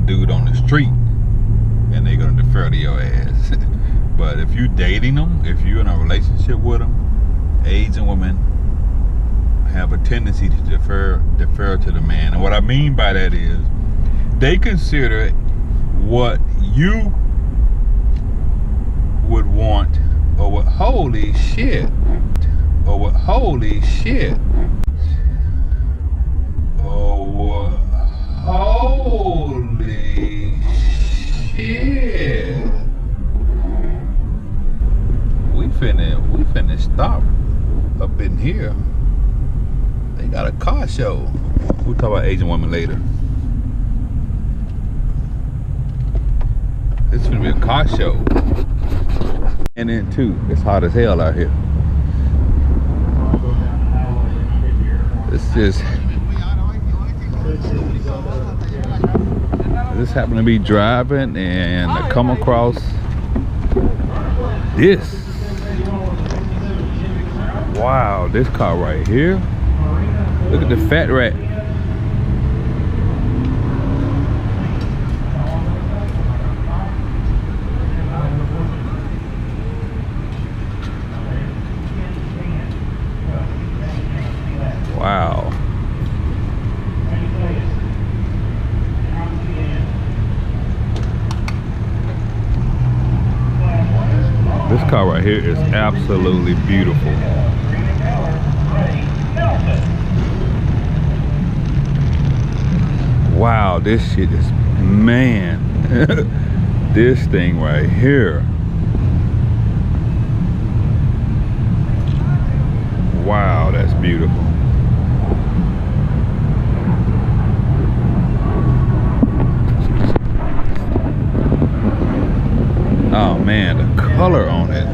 dude on the street, and they're gonna defer to your ass. But if you dating them, if you're in a relationship with them, Asian women have a tendency to defer to the man. And what I mean by that is they consider what you would want, or what holy shit, or what holy shit, or what holy shit. We finna stop up in here. They got a car show. We'll talk about Asian women later. This is gonna be a car show. And then too, it's hot as hell out here. It's just, I just happen to be driving and I come across this. Wow, this car right here. Look at the fat rat. Wow. This car right here is absolutely beautiful. Wow, this shit is, man. This thing right here. Wow, that's beautiful. Oh man, the color on it.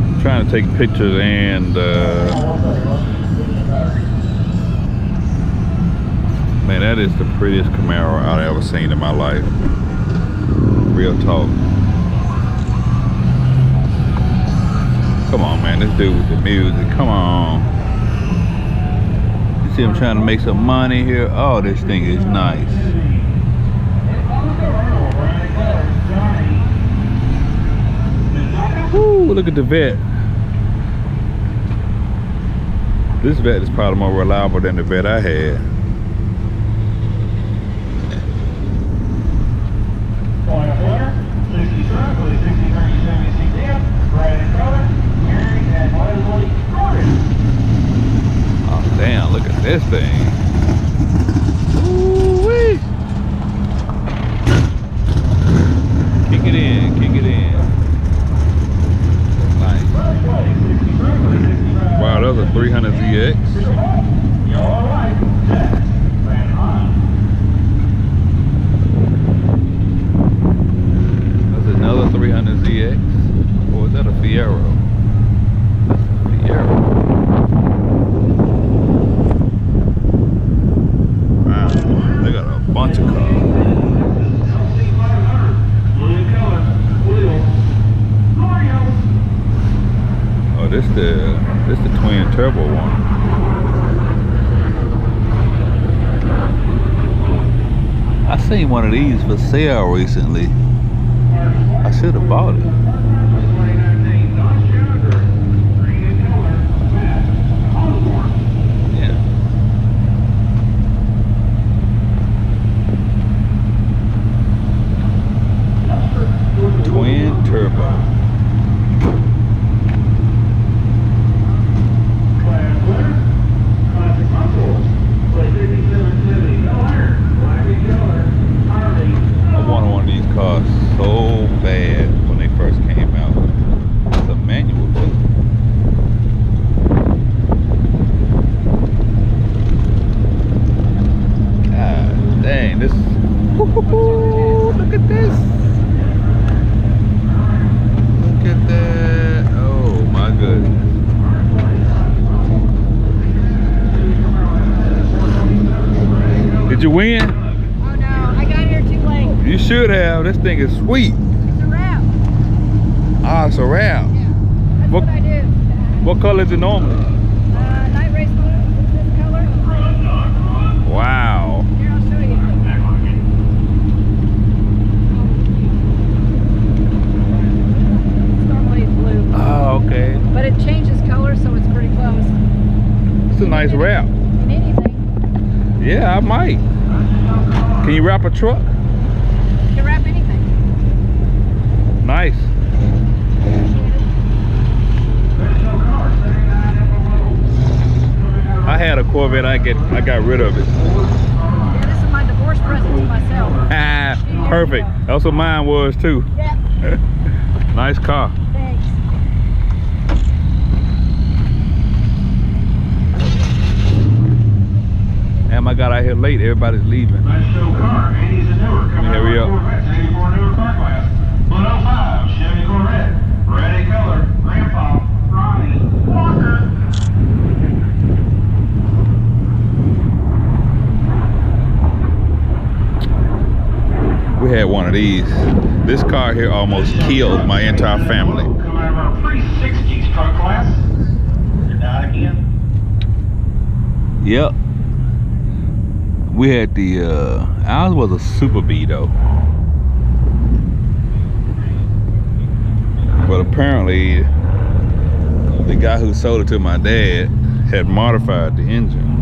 I'm trying to take pictures and man, that is the prettiest Camaro I've ever seen in my life. Real talk. Come on, man, this dude with the music, come on. You see him trying to make some money here? Oh, this thing is nice. Woo, look at the vet. This vet is probably more reliable than the vet I had. Oh damn, look at this thing. Ooh-wee. Kick it in, kick it in. Nice. Wow, that was a 300 ZX. That's another 300 ZX. Or is that a Fiero? That's a Fiero. Wow, they got a bunch of cars. Oh, this the twin turbo one. I seen one of these for sale recently. I should have bought it. Yeah. Twin turbo. I wanted one of these cars so bad when they first came out. It's a manual too. God dang, this. Look at this. Look at that. Oh my goodness. Did you win? Oh no, I got here too late. You should have. This thing is sweet. It's a wrap. Ah, it's a wrap. Yeah, that's what I do. What color is it normally? Night race blue is this color. it changes color, so it's pretty close. It's a nice wrap. In anything. Yeah, I might. Can you wrap a truck? You can wrap anything. Nice. I had a Corvette. I got rid of it. Yeah, this is my divorce present to myself. Ah, perfect. That's what mine was too. Yeah. Nice car. Thanks. Damn, I got out here late. Everybody's leaving. Nice show car. 80s and newer. Coming Hurry out up. Corvettes, 84 newer car class. 105 Chevy Corvette. Ready color. Grandpa. Ronnie. Walker. We had one of these. This car here almost killed my entire family. Coming out of our pre-60s truck class. You're down again. Yep. We had the ours was a Super B though. But apparently the guy who sold it to my dad had modified the engine,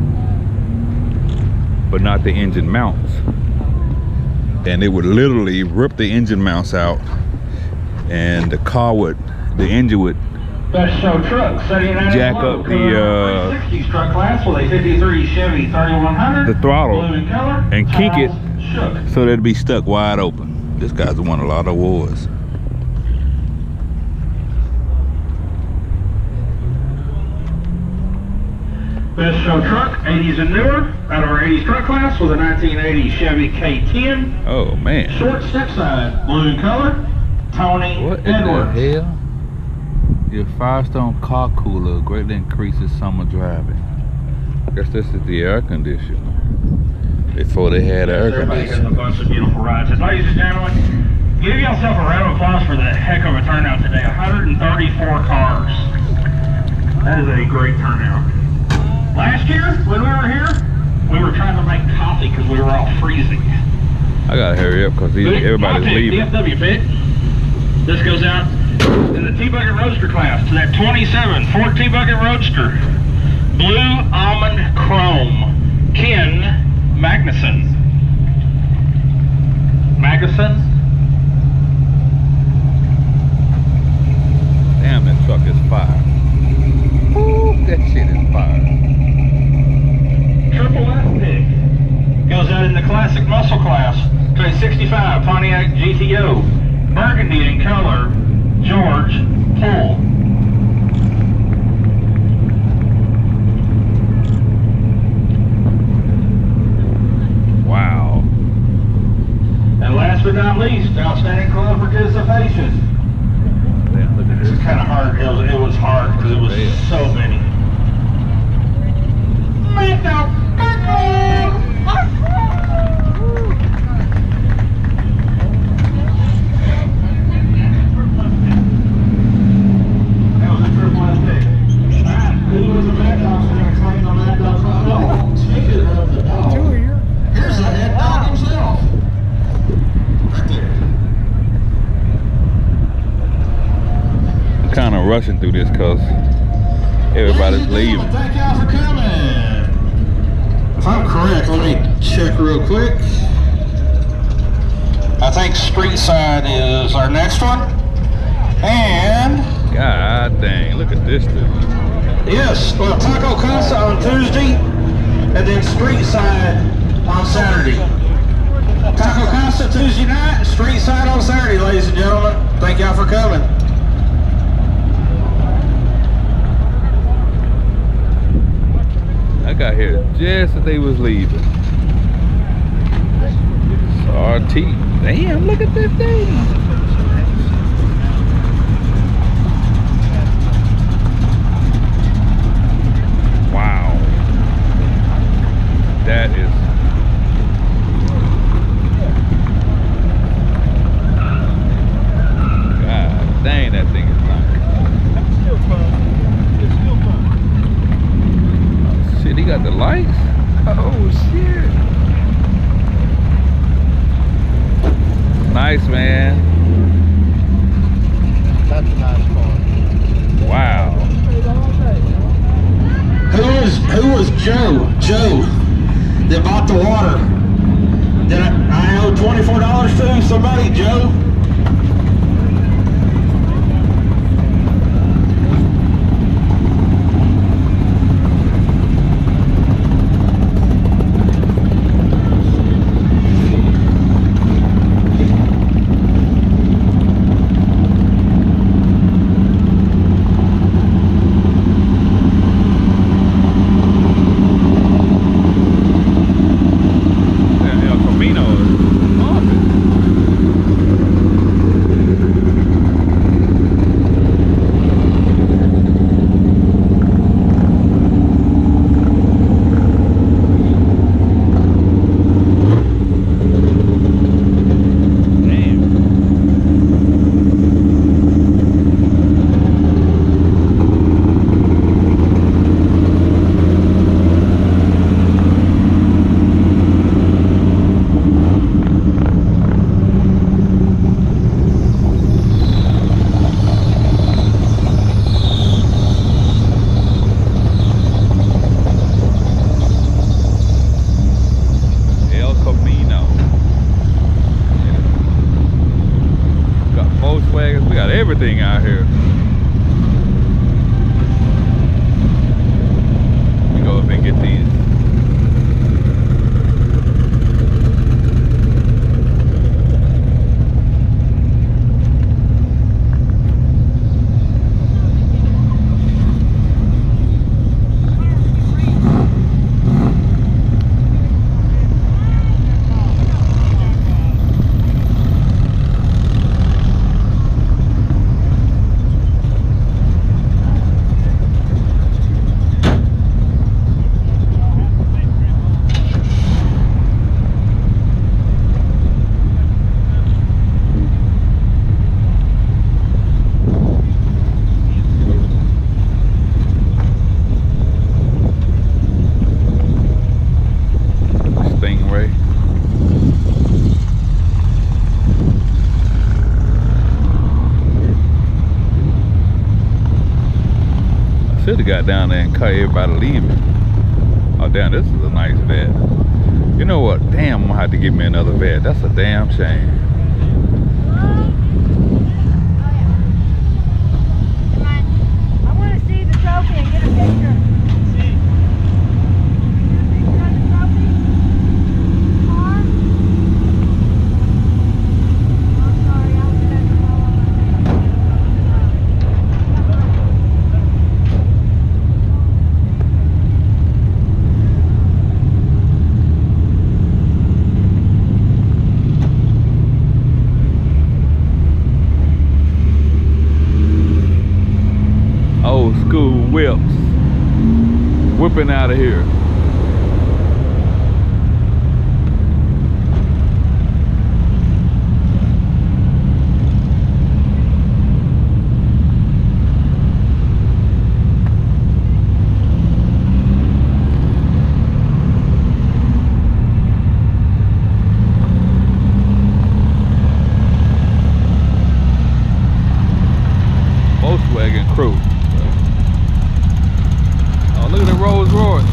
but not the engine mounts. And it would literally rip the engine mounts out, and the engine would Best show truck, jack up the 60s truck class with a 53 Chevy 3100. the throttle Blue in color. and kink it Shook. so that it'd be stuck wide open. This guy's won a lot of awards. Best show truck, 80s and newer, out of our 80s truck class with a 1980 Chevy K10. Oh man. Short step side, blue in color, Tony What in Edwards. the hell? Your Firestone car cooler greatly increases summer driving. I guess this is the air conditioner. Before they had air Everybody has a conditioning. bunch of beautiful rides. And ladies and gentlemen, give yourself a round of applause for the heck of a turnout today. 134 cars. That is a great turnout. Last year, when we were here, we were trying to make coffee because we were all freezing. I gotta hurry up because everybody's leaving. DFW pick. This goes out in the T-Bucket Roadster class to that 27 Ford T-Bucket Roadster. Blue Almond Chrome. Ken Magnuson. Damn, that truck is fire. Ooh, that shit is fire. Triple F pick. Goes out in the classic muscle class to a 65 Pontiac GTO. Burgundy in color. George Poole. Wow. And last but not least, outstanding club participation. Damn, look at This this. is kind of hard. It was hard because it was so many. That was a triple S pick. Alright, who was the bad dog going to claim on that dog? Oh, speaking of the dog, here's the head dog himself. Right there. I'm kind of rushing through this because everybody's leaving. Thank y'all for coming. If I'm correct, let me check real quick. I think Street Side is our next one. And God dang, look at this dude. yes, well, Taco Casa on Tuesday, and then Street Side on Saturday. Taco Casa Tuesday night, Street Side on Saturday, ladies and gentlemen. Thank y'all for coming. I got here just as they was leaving. RT. Damn, look at this thing. Wow. That is. God dang, that thing is nice. Shit, he got the lights? Oh shit. Nice, man. That's a nice car. Wow. was Joe. Joe that bought the water. Did I owe $24 to him? Somebody, Joe? We got everything out here. We go up and get these. Should have got down there and cut everybody leaving. Oh damn, this is a nice vet. You know what? Damn, I'm gonna have to get me another vet. That's a damn shame. I want to see the trophy and get a picture. Old school whips whipping out of here. Volkswagen crew. Oh, look at the Rolls Royce.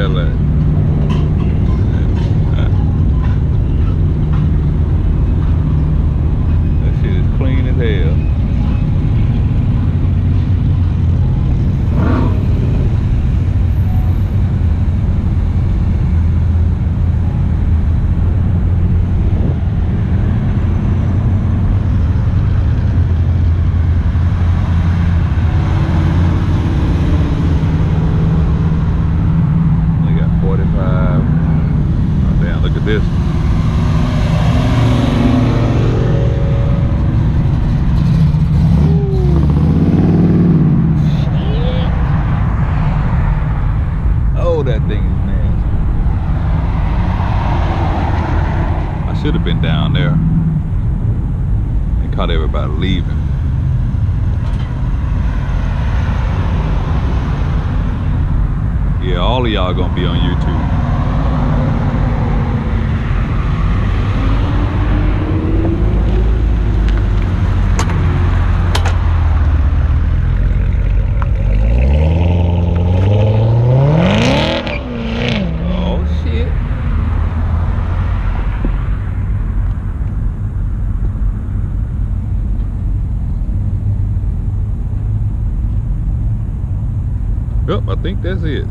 hell at? That shit is clean as hell. This. Oh, that thing is nasty. I should have been down there. They caught everybody leaving. Yeah, all of y'all gonna be on YouTube. Yep, I think that's it.